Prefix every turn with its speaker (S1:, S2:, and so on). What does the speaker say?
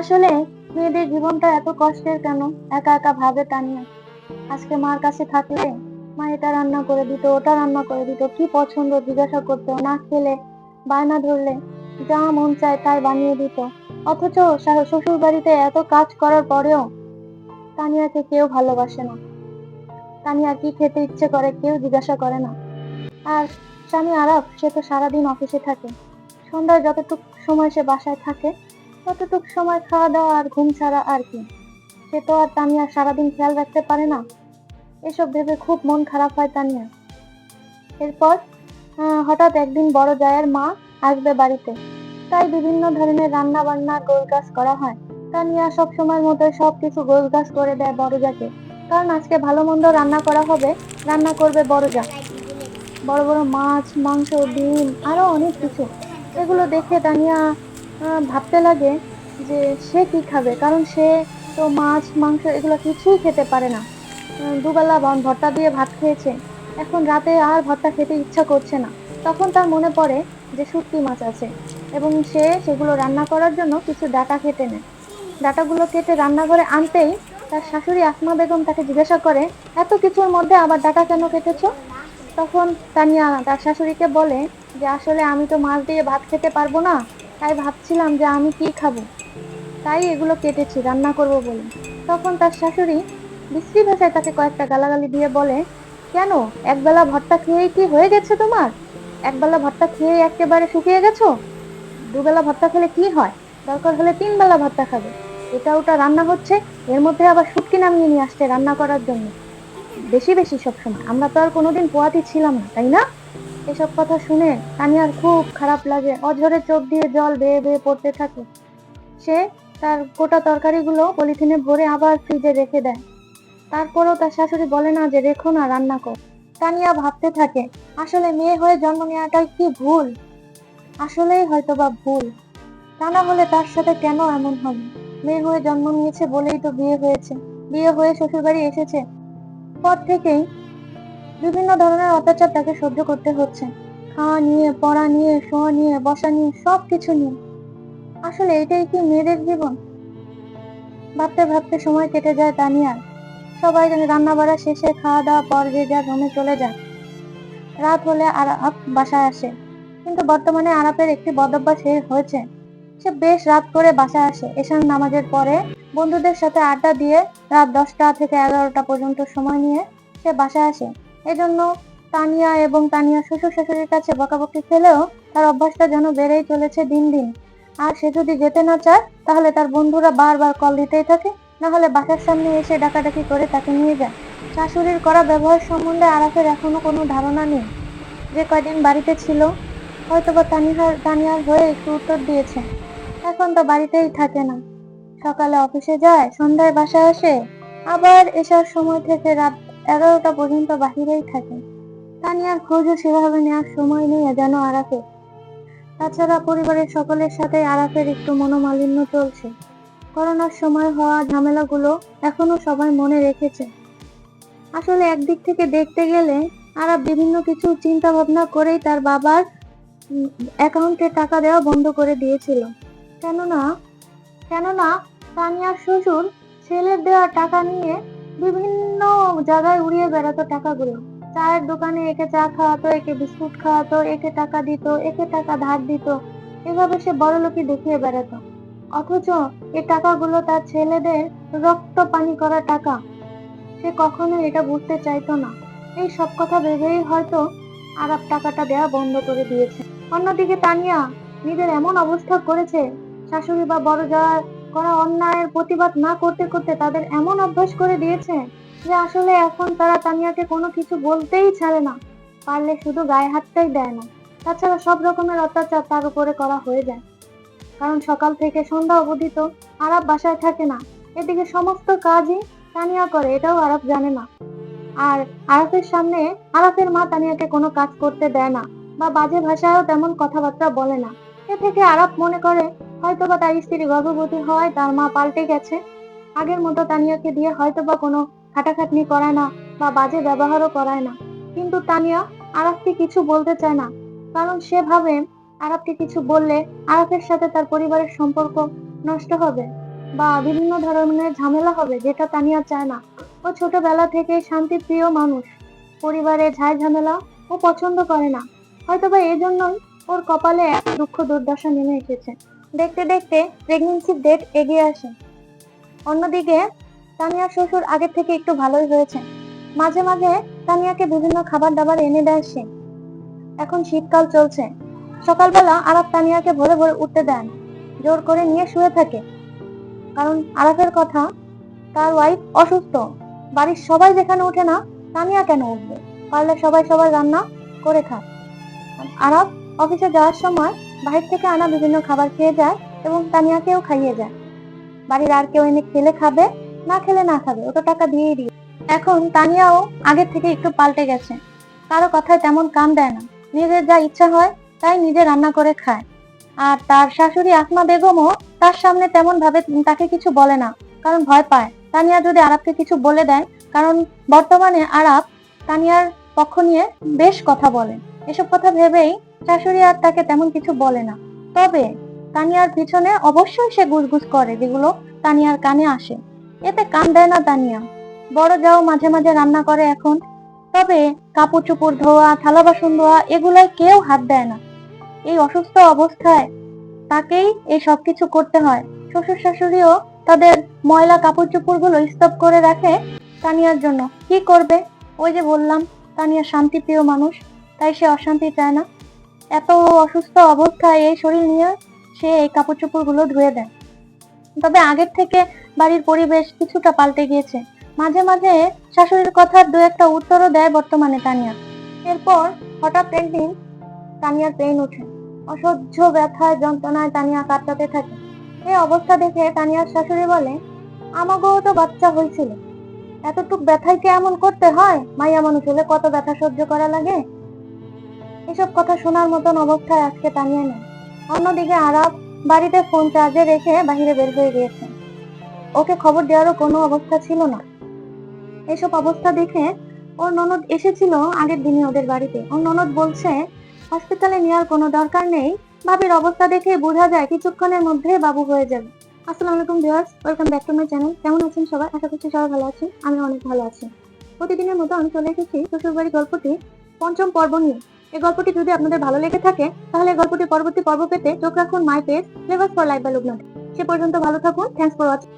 S1: আসলে মেয়েদের জীবনটা এত কষ্টের কেন? একা একা ভাবে তানিয়া। আজকে মার কাছে থাকলে মা এটা রান্না করে দিত, ওটা রান্না করে দিত, কি পছন্দ জিজ্ঞাসা করতো, না খেলে বায়না ধরলে যা মন চায় তাই বানিয়ে দিত। অথচ শ্বশুর বাড়িতে এত কাজ করার পরেও তানিয়াকে কেউ ভালোবাসে না। তানিয়া কি খেতে ইচ্ছে করে কেউ জিজ্ঞাসা করে না। আর স্বামী আরাফ, সে তো সারাদিন অফিসে থাকে। সন্ধ্যায় যতটুক সময় সে বাসায় থাকে ততটুক সময় খাওয়া দাওয়া আর ঘুম ছাড়া আর কি। সে তো আর তানিয়ার সারাদিন খেয়াল রাখতে পারে না। এসব ভেবে খুব মন খারাপ হয় তানিয়ার। এরপর হঠাৎ একদিন বড় জায়ের মা আসবে বাড়িতে, তাই বিভিন্ন ধরনের রান্না বান্না গোছগাছ করা হয়। তানিয়া সব সময় মতো সবকিছু গোছগাছ করে দেয় বড় জাকে, কারণ আজকে ভালো মন্দ রান্না করা হবে, রান্না করবে বড় জা। বড় বড় মাছ, মাংস, ডিম আরো অনেক কিছু। এগুলো দেখে তানিয়া ভাবতে লাগে যে সে কি খাবে, কারণ সে তো মাছ মাংস এগুলো কিছুই খেতে পারে না। দুবেলা ভর্তা দিয়ে ভাত খেয়েছে, এখন রাতে আর ভর্তা খেতে ইচ্ছা করছে না। তখন তার মনে পড়ে যে শুটকি মাছ আছে, এবং সে সেগুলো রান্না করার জন্য কিছু ডাটা কেটে নেয়। ডাটাগুলো কেটে রান্নাঘরে আনতেই তার শাশুড়ি আসমা বেগম তাকে জিজ্ঞাসা করে, এত কিছুর মধ্যে আবার ডাটা কেন কেটেছো? তখন তানিয়া তার শাশুড়িকে বলে যে আসলে আমি তো মাছ দিয়ে ভাত খেতে পারবো না, তাই ভাবছিলাম যে আমি কি খাবো, তাই এগুলো কেটেছি রান্না করব বলে। তখন তার শাশুড়ি বিশ্রী ভাষায় তাকে কয়েকটা গালাগালি দিয়ে বলে, কেন, একবেলা ভর্তা খেয়েই কি হয়ে গেছে তোমার? একবেলা ভর্তা খেয়ে একেবারে শুকিয়ে গেছো? দুবেলা ভর্তা খেলে কি হয়? দরকার হলে 3 বেলা ভর্তা খাবে। এটা ওটা রান্না হচ্ছে, এর মধ্যে আবার শুটকি নামিয়ে নিয়ে আসছে রান্না করার জন্য। বেশি বেশি সবসময়, আমরা তো আর কোনোদিন পোয়াতি ছিলাম না, তাই না? এসব কথা শুনে তানিয়ার খুব খারাপ লাগে, অঝরে চোখ দিয়ে জল বেয়ে বেয়ে পড়তে থাকে। সে তার গোটা তরকারিগুলো পলিথিনে ভরে আবার ফ্রিজে রেখে দেয়। তারপরও তার শাশুড়ি বলে না যে রেখো না, রান্না কর। তানিয়া ভাবতে থাকে, আসলে মেয়ে হয়ে জন্ম নেওয়াটাই কি ভুল? আসলেই হয়তো বা ভুল। তা না হলে তার সাথে কেন এমন হবে? মেয়ে হয়ে জন্ম নিয়েছে বলেই তো বিয়ে হয়েছে। বিয়ে হয়ে শ্বশুরবাড়ি এসেছে পর থেকেই বিভিন্ন ধরনের অত্যাচার তাকে সহ্য করতে হচ্ছে। খাওয়া নিয়ে, পড়া নিয়ে, শোয়া নিয়ে, বসা নিয়ে, সবকিছু নিয়ে। আসলে এটাই কি মেয়েদের জীবন? ভাবতে ভাবতে সময় কেটে যায় তানিয়ার। সবাই রান্না বাড়া শেষে খাওয়া দাওয়া পর যে যার রুমে চলে যায়। রাত হলে আরাফ বাসায় আসে, কিন্তু বর্তমানে আরাফের একটি বদঅভ্যাস হয়েছে। সে বেশ রাত করে বাসায় আসে, এশার নামাজের পরে বন্ধুদের সাথে আড্ডা দিয়ে রাত 10টা থেকে 11টা পর্যন্ত সময় নিয়ে সে বাসায় আসে। এজন্য তানিয়া এবং তানিয়া শ্বশুর শাশুড়ির কাছে বকাবকি খেলেও তার অভ্যাসটা যেন বেড়েই চলেছে দিন দিন। আর সে যদি যেতে না চায় তাহলে তার বন্ধুরা বারবার কল দিতেই থাকে, না হলে বাসার সামনে এসে ডাকাডাকি করে তাকে নিয়ে যায়। শাশুড়ির করা ব্যবহার সম্বন্ধে আরাফের এখনো কোনো ধারণা নেই। যে কয়দিন বাড়িতে ছিল হয়তোবা তানিয়ার হয়ে একটু উত্তর দিয়েছে। এখন তো বাড়িতেই থাকে না, সকালে অফিসে যায়, সন্ধ্যায় বাসায় আসে, আবার এসার সময় থেকে রাত 11টা পর্যন্ত বাহিরেই থাকে। তানিয়ার খোঁজও সেভাবে নেওয়ার সময় নেই যেন আরাফের। তাছাড়া পরিবারের সকলের সাথে আরাফের একটু মনোমালিন্য চলছে। করোনার সময় হওয়া ঝামেলাগুলো এখনো সবাই মনে রেখেছে। আসলে একদিক থেকে দেখতে গেলে আরাফ বিভিন্ন কিছু চিন্তা ভাবনা করেই তার বাবার অ্যাকাউন্টে টাকা দেওয়া বন্ধ করে দিয়েছিল। কেননা কেননা তানিয়ার শ্বশুর ছেলের দেওয়া টাকা নিয়ে বিভিন্ন জায়গায় উড়িয়ে বেড়াতো টাকাগুলো। চায়ের দোকানে একে চা খাওয়াতো, একে বিস্কুট খাওয়াতো, একে টাকা দিত, একে টাকা ধার দিত। এভাবে সে বড়লোকি দেখিয়ে বেড়াতো। অথচ এই টাকাগুলো তার ছেলেদের রক্ত পানি করা টাকা। সে কখনো এটা বুঝতে চাইতো না। এই সব কথা ভেবেই হয়তো আরাফ টাকাটা দেওয়া বন্ধ করে দিয়েছে। অন্যদিকে তানিয়া নিজের এমন অবস্থা করেছে, শাশুড়ি বা বড় যারা করা অন্যায়ের প্রতিবাদ না করতে করতে তাদের এমন অভ্যাস করে দিয়েছে যে আসলে এখন তারা তানিয়াকে কোনো কিছু বলতেই ছাড়ে না। পারলে শুধু গায়ে হাতটাই দেয় না। তাছাড়া সব রকমের অত্যাচার তার উপরে করা হয়ে যায়। কারণ সকাল থেকে সন্ধ্যা অবধি তো আরাফ বাসায় থাকে না। এদিকে সমস্ত কাজই তানিয়া করে, এটাও আরাফ জানে না। আর আরাফের সামনে আরাফের মা তানিয়াকে কোনো কাজ করতে দেয় না, বা বাজে ভাষায়ও তেমন কথাবার্তা বলে না। এ থেকে আরাফ মনে করে হয়তোবা তার স্ত্রী গর্ভবতী হওয়ায় তার মা পাল্টে গেছে। আগের মতো তানিয়াকে দিয়ে হয়তোবা কোনো খাটাখাটনি করায় না বা বাজে ব্যবহারও করায় না। কিন্তু তানিয়া আরাফকে কিছু বলতে চায় না, কারণ সে ভাবে আরাফকে কিছু বললে আরাফের সাথে তার পরিবারের সম্পর্ক নষ্ট হবে। বা বিভিন্ন ধরনের ঝামেলা হবে, যেটা তানিয়া চায় না। ও ছোটবেলা থেকে শান্তিপ্রিয় মানুষ, পরিবারে ঝাই ঝামেলা ও পছন্দ করে না। হয়তোবা এই জন্যই ওর কপালে এত দুঃখ দুর্দশা নেমে এসেছে। দেখতে দেখতে প্রেগনেন্সির ডেট এগিয়ে আসে। অন্যদিকে তানিয়ার শ্বশুর আগের থেকে একটু ভালোই হয়েছে। মাঝে মাঝে তানিয়াকে বিভিন্ন খাবার দাবার এনে দেয় সে। এখন শীতকাল চলছে, সকালবেলা আরাফ তানিয়াকে ভোরে ভোরে উঠতে দেয় না, জোর করে নিয়ে শুয়ে থাকে। কারণ আরাফের কথা, তার ওয়াইফ অসুস্থ, বাড়ির সবাই যেখানে ওঠে না, তানিয়া কেন উঠবে? পারলে সবাই সবার রান্না করে খায়। আরাফ অফিসে যাওয়ার সময় বাহির থেকে আনা বিভিন্ন খাবার খেয়ে যায় এবং তানিয়াকেও খাইয়ে যায়। বাড়ির আর কেউ এনে খেলে খাবে, না খেলে না খাবে, ও তো টাকা দিয়েই দিয়ে। এখন তানিয়াও আগের থেকে একটু পাল্টে গেছে, কারো কথায় তেমন কান দেয় না, নিজের যা ইচ্ছা হয় তাই নিজে রান্না করে খায়। আর তার শাশুড়ি আসমা বেগমও তার সামনে তেমন ভাবে তাকে কিছু বলে না, কারণ ভয় পায় তানিয়া যদি আরাফকে কিছু বলে দেয়। কারণ বর্তমানে আরাফ তানিয়ার পক্ষ নিয়ে বেশ কথা বলে, এসব কথা ভেবেই শাশুড়ি আর তাকে তেমন কিছু বলে না। তবে তানিয়ার পিছনে অবশ্যই সে গুজগুজ করে, যেগুলো তানিয়ার কানে আসে। এতে কান দেয় না তানিয়া। বড় যাও মাঝে মাঝে রান্না করে এখন, তবে কাপড় চোপড় ধোয়া, থালা বাসন ধোয়া, এগুলায় কেউ হাত দেয় না। এই অসুস্থ অবস্থায় তাকেই এই সবকিছু করতে হয়। শ্বশুর শাশুড়িও তাদের ময়লা কাপড় চোপড় গুলো স্তব করে রাখে তানিয়ার জন্য। কি করবে? ওই যে বললাম, তানিয়া শান্তিপ্রিয় মানুষ, তাই সে অশান্তি চায় না। এত অসুস্থ অবস্থায় এই শরীর নিয়ে সে এই কাপড় চোপড় গুলো ধুয়ে দেয়। তবে আগের থেকে বাড়ির পরিবেশ কিছুটা পাল্টে গিয়েছে। মাঝে মাঝে শাশুড়ির কথার দু একটা উত্তরও দেয় বর্তমানে তানিয়া। এরপর হঠাৎ একদিন তানিয়ার পেইন ওঠে, অসহ্য ব্যথায় যন্ত্রণায় তানিয়া কাতরাতে থাকে। এই অবস্থা দেখে তানিয়ার শাশুড়ি বলে, আমাগো তো বাচ্চা হয়েছিল, এতটুক ব্যথায় কি এমন করতে হয়? মাইয়া মানুষ হলে কত ব্যথা সহ্য করা লাগে। এসব কথা শোনার মতন অবস্থায় আজকে তানিয়া নেই। অন্যদিকে আরাফ বাড়িতে ফোন চার্জে রেখে বাহিরে বের হয়ে গিয়েছে, ওকে খবর দেওয়ারও কোনো অবস্থা ছিল না। এসব অবস্থা দেখে ওর ননদ এসেছিল আগের দিনই ওদের বাড়িতে। ওর ননদ বলছে হসপিটালে নেওয়ার কোনো দরকার নেই, ভাবির অবস্থা দেখে বোঝা যায় কিছুক্ষণের মধ্যেই বাবু হয়ে যাবে। আসসালামু আলাইকুম viewers, welcome back to my channel. কেমন আছেন সবাই? আশা করছি সবাই ভালো আছেন, আমি অনেক ভালো আছি। প্রতিদিনের মতো আমি চলে এসেছি শ্বশুরবাড়ি গল্পটি পঞ্চম পর্ব নিয়ে। এই গল্পটি যদি আপনাদের ভালো লেগে থাকে, তাহলে এই গল্পটি পরবর্তী পর্ব পেতে চোখ রাখুন my page flavours for life by Lubna. সে পর্যন্ত ভালো থাকুন। Thanks for watching.